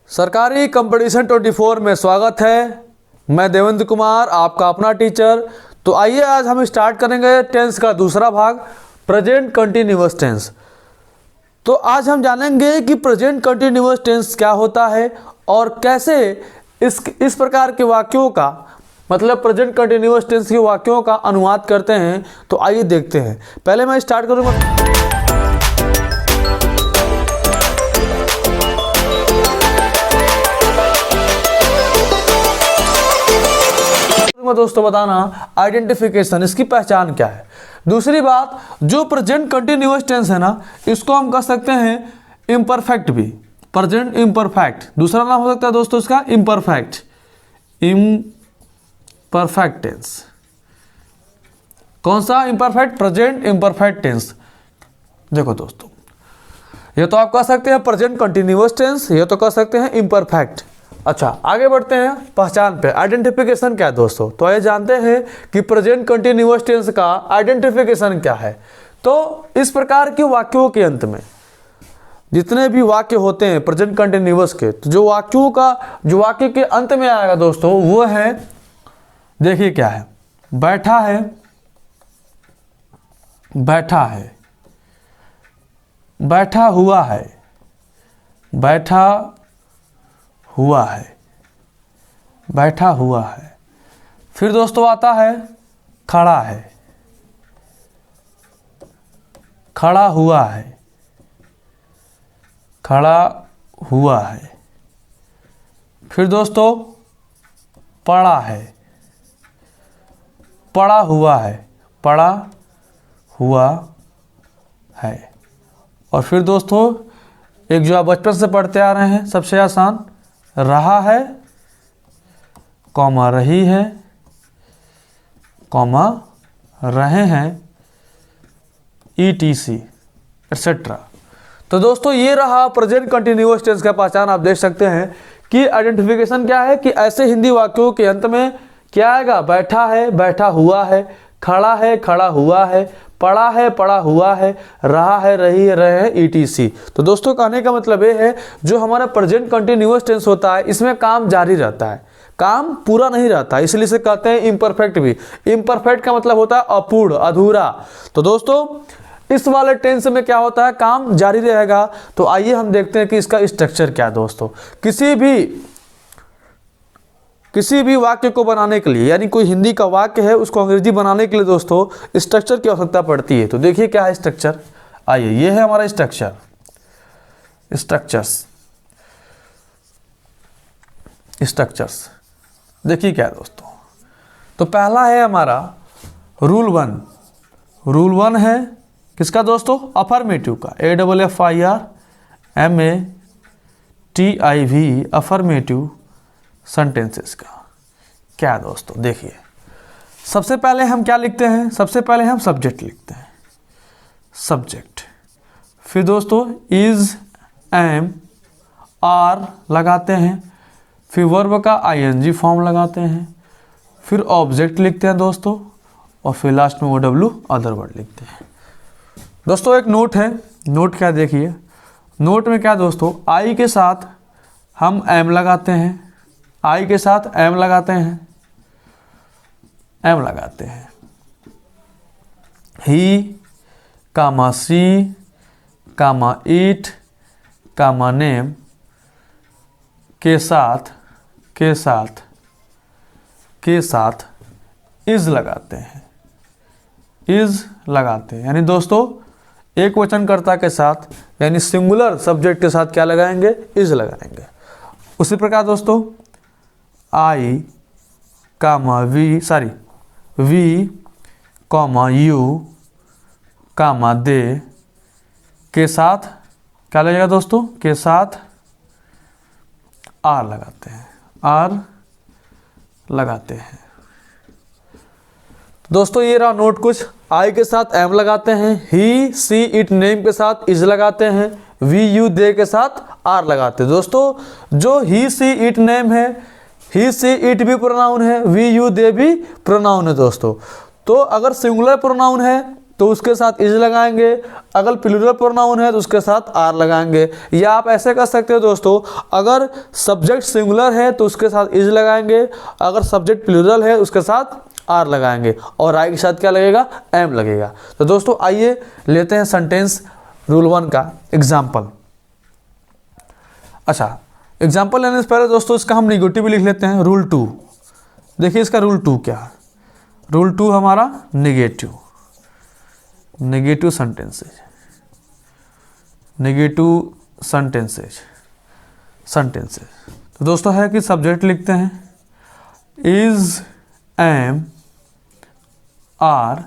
सरकारी कंपटीशन 24 में स्वागत है। मैं देवेंद्र कुमार, आपका अपना टीचर। तो आइए आज हम स्टार्ट करेंगे टेंस का दूसरा भाग, प्रेजेंट कंटिन्यूअस टेंस। तो आज हम जानेंगे कि प्रेजेंट कंटिन्यूअस टेंस क्या होता है और कैसे इस प्रकार के वाक्यों का मतलब प्रेजेंट कंटिन्यूअस टेंस के वाक्यों का अनुवाद करते हैं। तो आइए देखते हैं। पहले मैं स्टार्ट करूँगा। दोस्तों बताना आइडेंटिफिकेशन, इसकी पहचान क्या है। दूसरी बात, जो प्रेजेंट कंटिन्यूअस टेंस है ना, इसको हम कह सकते हैं इम्परफेक्ट भी, प्रेजेंट इम्परफेक्ट। दूसरा नाम हो सकता है दोस्तों इसका इम्परफेक्ट, इम्परफेक्ट टेंस। कौन सा इम्परफेक्ट? Present imperfect tense. देखो दोस्तों, ये तो आप कह सकते हैं प्रेजेंट कंटिन्यूअस टेंस, ये तो कह सकते हैं इम्परफेक्ट। अच्छा, आगे बढ़ते हैं पहचान पे। आइडेंटिफिकेशन क्या है दोस्तों? तो ये जानते हैं कि प्रेजेंट कंटिन्यूअस टेंस का आइडेंटिफिकेशन क्या है। तो इस प्रकार के वाक्यों के अंत में जितने भी वाक्य होते हैं प्रेजेंट कंटिन्यूअस के, तो जो वाक्य के अंत में आएगा दोस्तों वो है, देखिए क्या है, बैठा है, बैठा है, बैठा हुआ है, बैठा हुआ है, बैठा हुआ है। फिर दोस्तों आता है खड़ा है, खड़ा हुआ है, खड़ा हुआ है। फिर दोस्तों पड़ा है, पड़ा हुआ है, पड़ा हुआ है। और फिर दोस्तों एक जो आप बचपन से पढ़ते आ रहे हैं, सबसे आसान, रहा है, कॉमा रही है, कॉमा रहे हैं, ETC एटसेट्रा। तो दोस्तों ये रहा प्रेजेंट कंटिन्यूअस टेंस का पहचान। आप देख सकते हैं कि आइडेंटिफिकेशन क्या है कि ऐसे हिंदी वाक्यों के अंत में क्या आएगा? बैठा है, बैठा हुआ है, खड़ा है, खड़ा हुआ है, पड़ा है, पड़ा हुआ है, रहा है, रही है, रहे हैं, ETC। तो दोस्तों कहने का मतलब ये है, जो हमारा प्रेजेंट कंटिन्यूअस टेंस होता है इसमें काम जारी रहता है, काम पूरा नहीं रहता, इसलिए इसे कहते हैं इम्परफेक्ट भी। इम्परफेक्ट का मतलब होता है अपूर्ण, अधूरा। तो दोस्तों इस वाले टेंस में क्या होता है? काम जारी रहेगा। तो आइए हम देखते हैं कि इसका स्ट्रक्चर क्या है दोस्तों। किसी भी वाक्य को बनाने के लिए, यानी कोई हिंदी का वाक्य है उसको अंग्रेजी बनाने के लिए दोस्तों स्ट्रक्चर की आवश्यकता पड़ती है। तो देखिए क्या है स्ट्रक्चर। आइए, ये है हमारा स्ट्रक्चर, स्ट्रक्चर्स देखिए क्या है दोस्तों। तो पहला है हमारा रूल 1। रूल 1 है किसका दोस्तों? अफर्मेटिव का, AFFIRMATIV, अफर्मेटिव सेंटेंसेस का। क्या है दोस्तों? देखिए, सबसे पहले हम क्या लिखते हैं? सबसे पहले हम सब्जेक्ट लिखते हैं, सब्जेक्ट। फिर दोस्तों इज, एम, आर लगाते हैं। फिर वर्ब का ING फॉर्म लगाते हैं। फिर ऑब्जेक्ट लिखते हैं दोस्तों, और फिर लास्ट में OW अदर वर्ड लिखते हैं। दोस्तों एक नोट है, नोट क्या देखिए, नोट में क्या दोस्तों, आई के साथ हम एम लगाते हैं, आई के साथ एम लगाते हैं, एम लगाते हैं। ही, कामा सी, कामा ईट, कामा नेम के साथ इज लगाते हैं, इज लगाते हैं। यानी दोस्तों एक वचनकर्ता के साथ, यानी सिंगुलर सब्जेक्ट के साथ क्या लगाएंगे? इज लगाएंगे। उसी प्रकार दोस्तों आई, कामा वी कॉमा यू, कामा दे के साथ क्या लगेगा दोस्तों? के साथ आर लगाते हैं, आर लगाते हैं। दोस्तों ये रहा नोट कुछ। आई के साथ एम लगाते हैं, ही, सी, इट, नेम के साथ इज लगाते हैं, वी, यू, दे के साथ आर लगाते हैं। दोस्तों जो ही, सी, इट, नेम है, ही, सी, इट भी प्रोनाउन है, वी, यू, दे भी प्रोनाउन है दोस्तों। तो अगर सिंगुलर प्रोनाउन है तो उसके साथ इज लगाएंगे, अगर प्लूरल प्रोनाउन है तो उसके साथ आर लगाएंगे। या आप ऐसे कर सकते हो दोस्तों, अगर सब्जेक्ट सिंगुलर है तो उसके साथ इज लगाएंगे, अगर सब्जेक्ट प्लूरल है उसके साथ आर लगाएंगे, और आई के साथ क्या लगेगा, एम लगेगा। तो दोस्तों आइए लेते हैं सेंटेंस रूल 1 का एग्जाम्पल। अच्छा, एग्जाम्पल लेने से पहले दोस्तों इसका हम निगेटिव भी लिख लेते हैं। रूल 2, देखिए इसका रूल 2 क्या है। रूल 2 हमारा नेगेटिव सेंटेंसेज, नेगेटिव सेंटेंसेज। तो दोस्तों है कि सब्जेक्ट लिखते हैं is, am, are,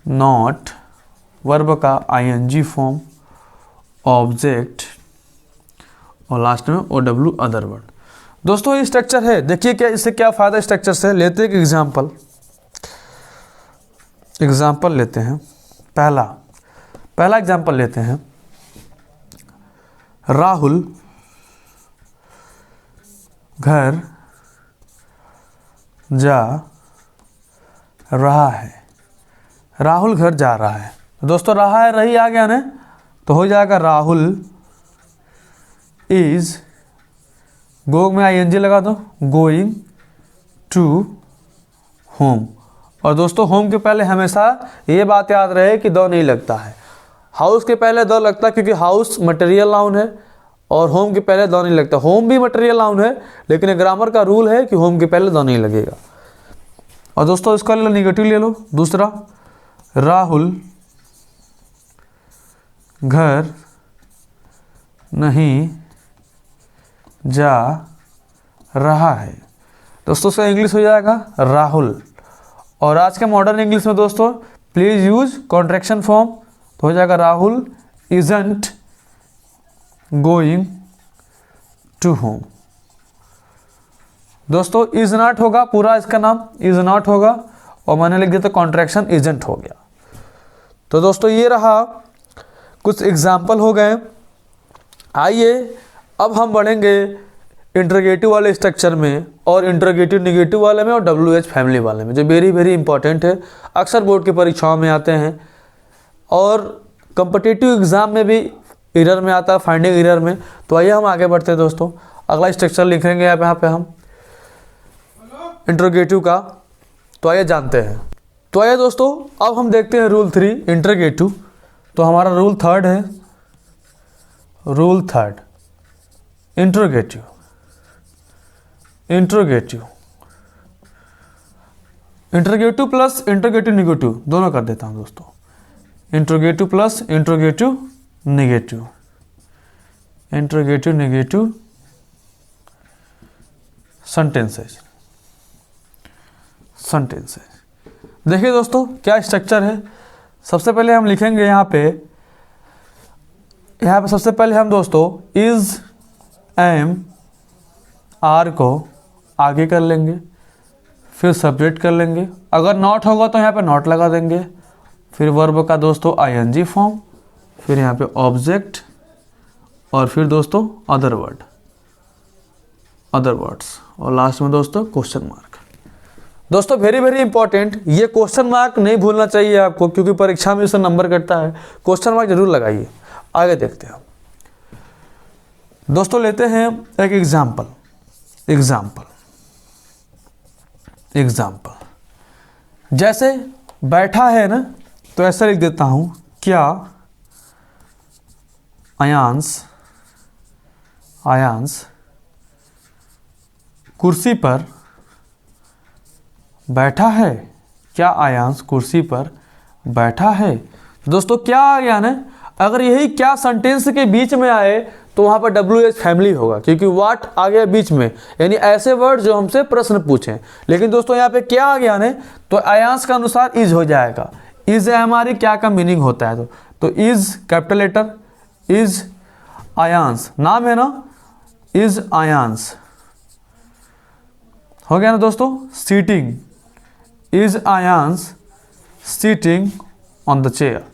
not, verb का आईएनजी फॉर्म, ऑब्जेक्ट और लास्ट में OW अदर वर्ड। दोस्तों ये स्ट्रक्चर है, देखिए क्या इससे क्या फायदा स्ट्रक्चर से। लेते हैं एक एग्जाम्पल लेते हैं। पहला एग्जाम्पल लेते हैं। राहुल घर जा रहा है। राहुल घर जा रहा है। दोस्तों रहा है रही आ गया ना, तो हो जाएगा राहुल इज, गो में ING लगा दो, गोइंग टू होम। और दोस्तों होम के पहले हमेशा ये बात याद रहे कि दो नहीं लगता है। हाउस के पहले दो लगता है क्योंकि हाउस मटेरियल नाउन है, और होम के पहले दो नहीं लगता। होम भी मटेरियल नाउन है, लेकिन ग्रामर का रूल है कि होम के पहले दो नहीं लगेगा। और दोस्तों इसका ले लो, निगेटिव ले लो। दूसरा, राहुल घर नहीं जा रहा है। दोस्तों से इंग्लिश हो जाएगा राहुल। और आज के मॉडर्न इंग्लिश में दोस्तों प्लीज यूज कॉन्ट्रैक्शन फॉर्म, तो हो जाएगा Rahul isn't going to home. दोस्तों इज नॉट होगा, पूरा इसका नाम इज नॉट होगा, और मैंने लिख दिया तो कॉन्ट्रैक्शन इजंट हो गया। तो दोस्तों ये रहा, कुछ एग्जाम्पल हो गए। आइए अब हम बढ़ेंगे इंटरोगेटिव वाले स्ट्रक्चर में, और इंटरोगेटिव नेगेटिव वाले में, और WH फैमिली वाले में, जो वेरी इंपॉर्टेंट है, अक्सर बोर्ड की परीक्षाओं में आते हैं, और कॉम्पिटिटिव एग्जाम में भी एरर में आता है, फाइंडिंग एरर में। तो आइए हम आगे बढ़ते हैं दोस्तों। अगला स्ट्रक्चर लिखेंगे यहाँ पे हम इंटरोगेटिव का। तो आइए जानते हैं। तो आइए दोस्तों अब हम देखते हैं रूल 3 इंटरोगेटिव। तो हमारा रूल 3 है, rule 3 interrogative plus interrogative negative दोनों कर देता हूं दोस्तों। Interrogative plus interrogative negative sentences. देखिए दोस्तों क्या स्ट्रक्चर है। सबसे पहले हम लिखेंगे यहाँ पे सबसे पहले हम दोस्तों इज, एम, आर को आगे कर लेंगे, फिर सब्जेक्ट कर लेंगे। अगर नॉट होगा तो यहाँ पे नॉट लगा देंगे, फिर वर्ब का दोस्तों ING फॉर्म, फिर यहाँ पे ऑब्जेक्ट, और फिर दोस्तों अदर वर्ड्स, और लास्ट में दोस्तों क्वेश्चन मार्क। दोस्तों वेरी इंपॉर्टेंट, ये क्वेश्चन मार्क नहीं भूलना चाहिए आपको, क्योंकि परीक्षा में इससे नंबर कटता है। क्वेश्चन मार्क जरूर लगाइए। आगे देखते हैं दोस्तों, लेते हैं एक एग्जाम्पल। जैसे बैठा है ना, तो ऐसा लिख देता हूं, क्या आयांश कुर्सी पर बैठा है। क्या आयांश कुर्सी पर बैठा है। दोस्तों क्या आ गया ना, अगर यही क्या सेंटेंस के बीच में आए तो वहां पर WH फैमिली होगा, क्योंकि व्हाट आ गया बीच में, यानी ऐसे वर्ड जो हमसे प्रश्न पूछें। लेकिन दोस्तों यहाँ पे क्या आ गया ने, तो आयांश का अनुसार इज हो जाएगा। इज हमारी क्या का मीनिंग होता है, तो is capital letter, is Aayansh नाम है ना, इज आयांश हो गया ना दोस्तों। Sitting, is Aayansh sitting on the chair,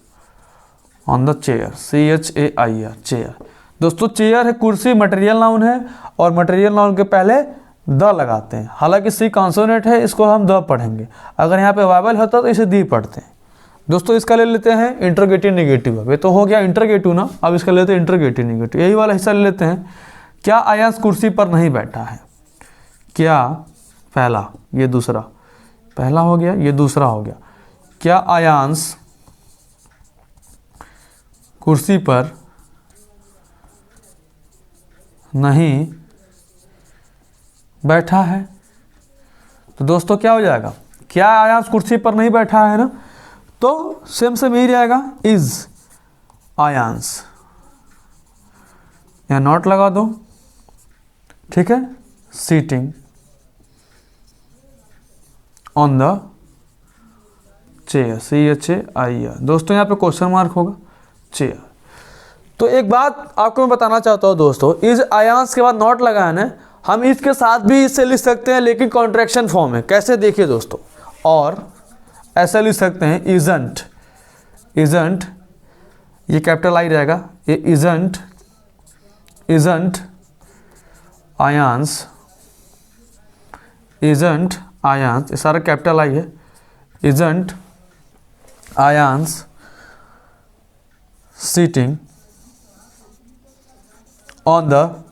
CHAIR chair. दोस्तों चेयर है कुर्सी, मटेरियल नाउन है, और मटेरियल नाउन के पहले द लगाते हैं। हालांकि सी कॉन्सोनेंट है, इसको हम द पढ़ेंगे। अगर यहाँ पे वावल होता तो इसे दी पढ़ते हैं। दोस्तों इसका ले लेते हैं इंटरोगेटिव नेगेटिव। अब ये तो हो गया इंटरोगेटिव ना, अब इसका लेते हैं इंटरोगेटिव नेगेटिव। यही वाला हिस्सा ले लेते हैं। क्या आयांश कुर्सी पर नहीं बैठा है? क्या, पहला, ये दूसरा, पहला हो गया, ये दूसरा हो गया। क्या आयांश कुर्सी पर नहीं बैठा है? तो दोस्तों क्या हो जाएगा? क्या आयांश कुर्सी पर नहीं बैठा है ना, तो सेम सेम यही रहेगा, इज आयांश, या नॉट लगा दो, ठीक है, sitting on the chair, CHAIR। दोस्तों यहाँ पे क्वेश्चन मार्क होगा, चेयर। तो एक बात आपको मैं बताना चाहता हूँ दोस्तों, इस आयांश के बाद नॉट लगाया ना, हम इसके साथ भी इससे लिख सकते हैं, लेकिन कॉन्ट्रैक्शन फॉर्म है। कैसे देखिए दोस्तों, और ऐसा लिख सकते हैं, इजंट, इजंट, ये कैपिटल आई रहेगा, ये isn't, isn't Aayansh, isn't Aayansh, ये सारा कैपिटल आई है, isn't Aayansh sitting on the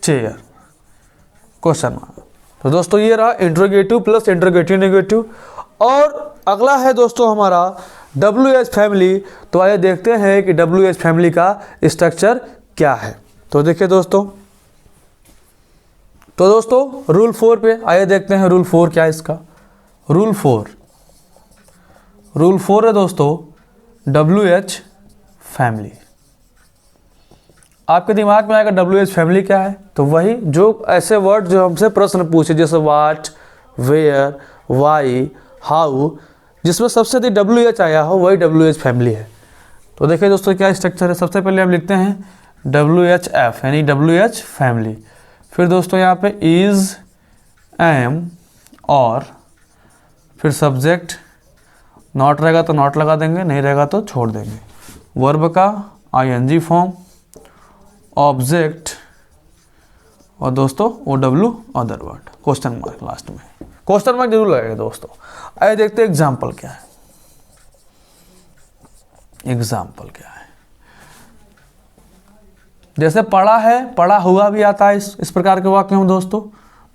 chair, question mark. तो दोस्तों ये रहा इंट्रोगेटिव प्लस इंट्रोगेटिव नेगेटिव। और अगला है दोस्तों हमारा WH फैमिली। तो आइए देखते हैं कि WH फैमिली का स्ट्रक्चर क्या है। तो देखिए दोस्तों, तो दोस्तों रूल 4 पे आइए देखते हैं, रूल 4 क्या है इसका। रूल 4, रूल 4 है दोस्तों WH फैमिली। आपके दिमाग में आएगा WH फैमिली क्या है, तो वही जो ऐसे वर्ड जो हमसे प्रश्न पूछे, जैसे व्हाट, वेयर, वाई, हाउ, जिसमें सबसे अधिक WH आया हो वही WH फैमिली है। तो देखिए दोस्तों क्या स्ट्रक्चर है। सबसे पहले हम लिखते हैं WHF यानी WH फैमिली। फिर दोस्तों यहाँ पे इज, एम, और फिर सब्जेक्ट, नॉट रहेगा तो नॉट लगा देंगे, नहीं रहेगा तो छोड़ देंगे। वर्ब का ING फॉर्म, ऑब्जेक्ट, और दोस्तों OW other word, question mark last में, क्वेश्चन मार्क जरूर लगेगा दोस्तों। आइए देखते हैं एग्जाम्पल क्या है। एग्जाम्पल क्या है, जैसे पढ़ा है, पढ़ा हुआ भी आता है इस प्रकार के वाक्य में दोस्तों।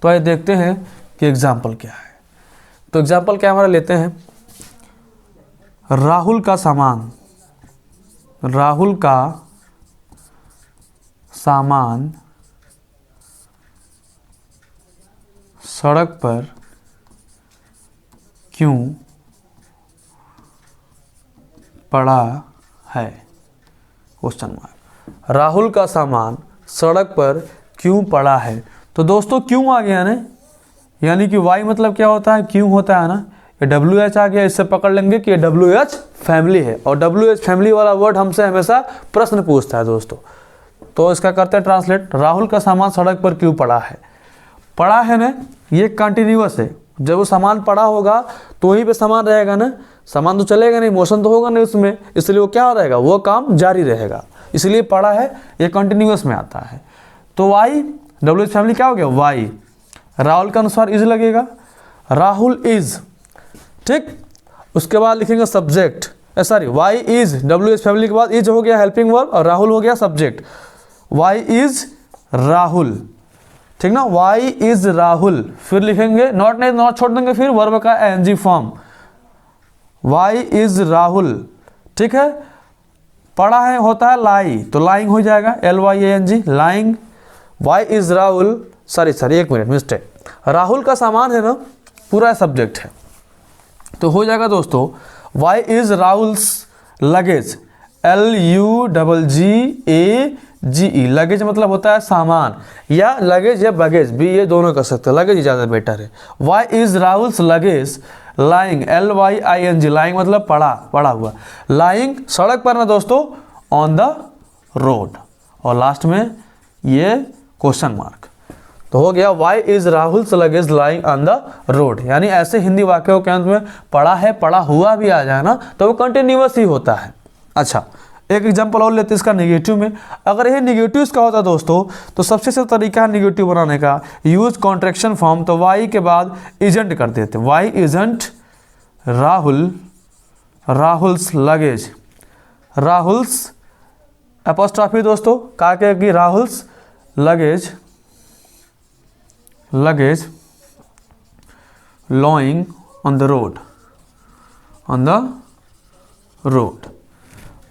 तो आइए देखते हैं कि एग्जाम्पल क्या है। तो एग्जाम्पल क्या हमारा लेते हैं, राहुल का सामान, राहुल का सामान सड़क पर क्यों पड़ा है, क्वेश्चन मार्क। राहुल का सामान सड़क पर क्यों पड़ा है। तो दोस्तों क्यों आ गया ना, यानी कि वाई मतलब क्या होता है, क्यों होता है ना, ये WH आ गया, इससे पकड़ लेंगे कि ये WH फैमिली है। और WH फैमिली वाला वर्ड हमसे हमेशा प्रश्न पूछता है दोस्तों। तो इसका करते हैं ट्रांसलेट, राहुल का सामान सड़क पर क्यों पड़ा है। पड़ा है ना, ये कंटिन्यूअस है, जब वो सामान पड़ा होगा तो वहीं पे सामान रहेगा ना, सामान तो चलेगा नहीं, मोशन तो होगा नहीं उसमें, इसलिए वो क्या रहेगा, वो काम जारी रहेगा, इसलिए पड़ा है, ये कंटिन्यूअस में आता है। तो वाई, WH फैमिली क्या हो गया, वाई। राहुल के अनुसार इज लगेगा, राहुल इज, ठीक। उसके बाद लिखेंगे subject, sorry why is, WH family के बाद इज हो गया हेल्पिंग वर्ब और राहुल हो गया सब्जेक्ट। वाई इज राहुल, ठीक ना, वाई इज राहुल। फिर लिखेंगे नॉट, नहीं नॉट छोड़ देंगे, फिर वर्ब का ING form, why is Rahul, ठीक है। पढ़ा है होता है लाई, तो लाइंग हो जाएगा, LYANG, lying. Why is Rahul, sorry एक मिनट मिस्टेक, राहुल का सामान है ना, पूरा सब्जेक्ट है, तो हो जाएगा दोस्तों why is Rahul's luggage, LUGGAGE, luggage मतलब होता है सामान, या लगेज या बगेज भी, ये दोनों कर सकते हैं, लगेज ज़्यादा बेटर है। Why is Rahul's luggage lying, LYING, lying मतलब पड़ा हुआ, लाइंग सड़क पर ना दोस्तों, ऑन द रोड, और लास्ट में ये क्वेश्चन मार्क। तो हो गया why is Rahul's luggage lying on the road. यानी ऐसे हिंदी वाक्यों के अंत में पढ़ा है, पढ़ा हुआ भी आ जाए ना, तो वो कंटिन्यूअस ही होता है। अच्छा, एक एग्जांपल और लेते हैं इसका नेगेटिव में। अगर ये नेगेटिव इसका होता दोस्तों, तो सबसे अच्छा तरीका है नेगेटिव बनाने का, यूज कॉन्ट्रैक्शन फॉर्म। तो वाई के बाद इजेंट कर देते, why isn't Rahul Rahul's luggage, Rahul's apostrophe दोस्तों क्या कहेगी, Rahul's luggage, luggage lying on the road, on the road।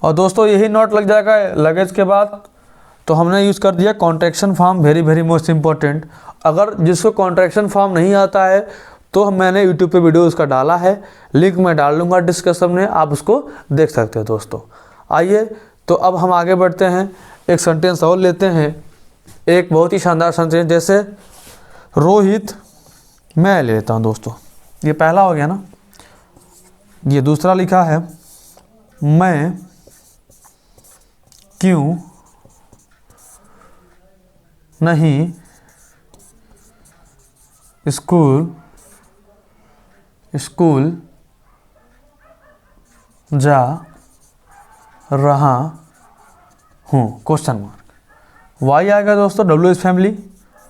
और दोस्तों यही नोट लग जाएगा लगेज के बाद। तो हमने यूज़ कर दिया contraction form, very very most important. अगर जिसको कॉन्ट्रैक्शन फॉर्म नहीं आता है तो मैंने यूट्यूब पे वीडियो उसका डाला है, लिंक मैं डाल दूँगा डिस्क्रिप्शन में, आप उसको देख सकते हैं दोस्तों। आइए तो अब हम आगे बढ़ते हैं, एक सेंटेंस और लेते हैं, एक बहुत ही शानदार सेंटेंस, जैसे रोहित, मैं लेता हूँ दोस्तों, ये पहला हो गया ना, ये दूसरा लिखा है, मैं क्यों नहीं स्कूल जा रहा हूँ, क्वेश्चन मार्क। वाई आएगा दोस्तों, W is family,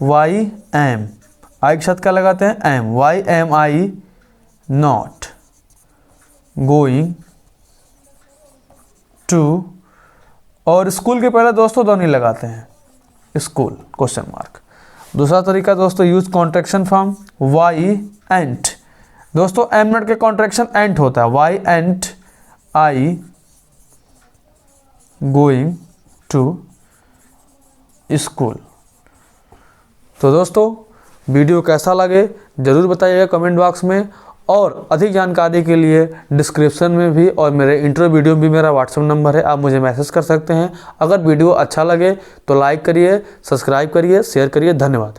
Y M, I के साथ क्या लगाते हैं, M, Y M I not going to, और स्कूल के पहले दोस्तों दो नहीं लगाते हैं, स्कूल क्वेश्चन मार्क। दूसरा तरीका दोस्तों, use contraction form, why ain't, दोस्तों एम नॉट के कॉन्ट्रैक्शन एंट होता है, why ain't I going to school. तो दोस्तों वीडियो कैसा लगे ज़रूर बताइएगा कमेंट बॉक्स में, और अधिक जानकारी के लिए डिस्क्रिप्शन में भी और मेरे इंट्रो वीडियो में भी मेरा व्हाट्सएप नंबर है, आप मुझे मैसेज कर सकते हैं। अगर वीडियो अच्छा लगे तो लाइक करिए, सब्सक्राइब करिए, शेयर करिए। धन्यवाद।